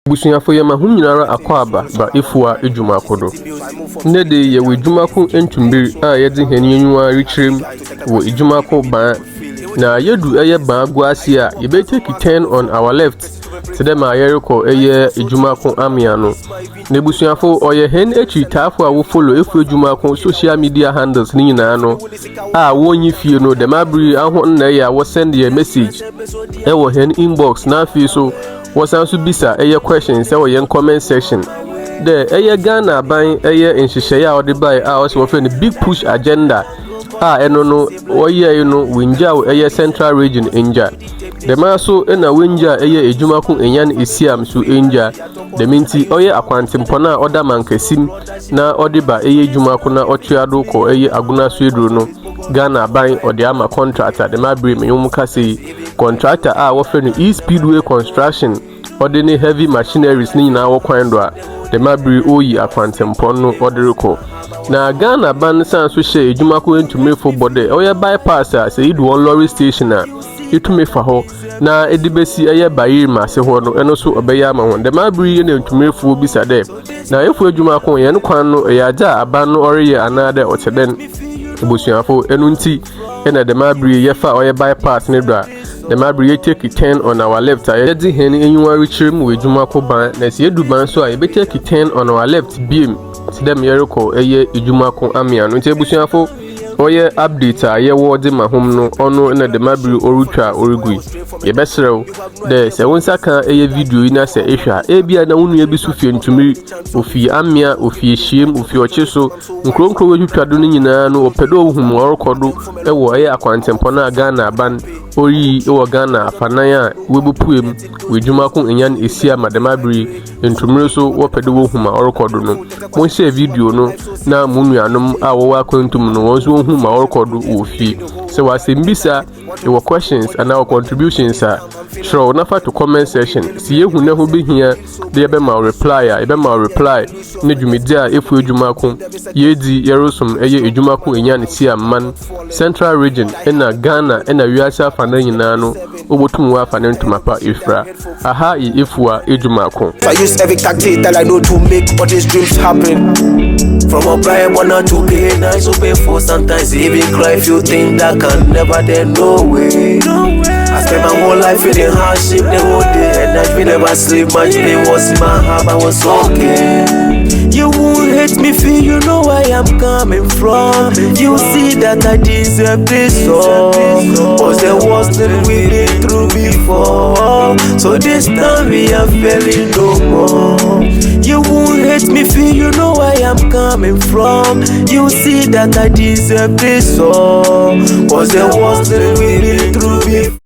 Busuafo yema hu nyinara akwaba ba efua Ajumako do. Nede ye we Ajumako Entumbil a yedi heni enwa richirem wo Ajumako ban na yedu eye ban guasi a ye be take 10 on our left. Sede ma yereko eye Ajumako Amia no. Ne busuafo oye hen echi tafo a wo follow efu Ajumako social media handles ni nyina no. A wonyi fie no de mabri aho na ya wo send ye message. E wo hen inbox na fi so was also bisa eye questions e yen comment section de eye Ghana ban eye nhihye or the buy also offer the big push agenda eno no oye you know winja eye central region inja the maso na winja eye Ajumako enyan isiam so inja the minti oye akwantempo na oda mankasim na odiba eye Ajumako na otuado ko eye aguna so eduro no Ghana ban odi ama contractor the mabri menyum kase contractor offer no Speedway construction ordinary heavy machineries ni na wokwan a the mabri oyi akwantempo no odereko na Ghana ban san so hye Ajumako Entumbil for body oye bypass a say idu on lorry station a itume fa ho na edibesi eye bayir ma se ho no eno so obeya ma ho the mabri na Entumbil for bisa de na efu Ajumako yen kwan no eyaja aban no oreye anade oteden busuafo enu nti ena the mabri yefa oye bypass ne do the mabri take 10 on our left yedi hen enwa richirem we Ajumako ban na se edu ban so be take 10 on our left biem sidem yereko eye Ajumako Amia no nti busuafo oye update a ye wo de mahom no ono na the mabri orutwa origui ye besrew de se wonsa kan eye video ina se ehwa ebia na wonu ebi so fie Entumbil ofi Amia ofi hiem ofi ocheso nkronkro wetwa do nyina no opedo ohum orokodo ewo eye akwantempo na Ghana ban ori ewo Ghana afanan a webupuem we Ajumako enyan esia madamabri Entumbil so wopedo ohum orokodo no mo share video no na munuanom a wo akwantum no wonso ohum orokodo ofi so wasembisa your questions and our contributions are show na to comment section si yehu na ho behia de be ma reply ne dwumedia efu Ajumako yedi yerosom eye Ajumako enyan esia man central region na Ghana na wiasa afana nyina no obotum wa afana ntumapa efra aha efua Ajumako. I use every tactic that I know to make all these dreams happen. From a bribe one or two pay nice so painful sometimes even cry if you think that can never then no way. I spent my whole life in hardship the whole day and I never sleep much it was in my heart I was okay. You won't hate me feel you know where I'm coming from. You see that I deserve this song was the worst thing we've been through before. So this time we are failing no more. You won't hate me feel you know where I'm coming from. You see that I deserve this song was the worst thing we've been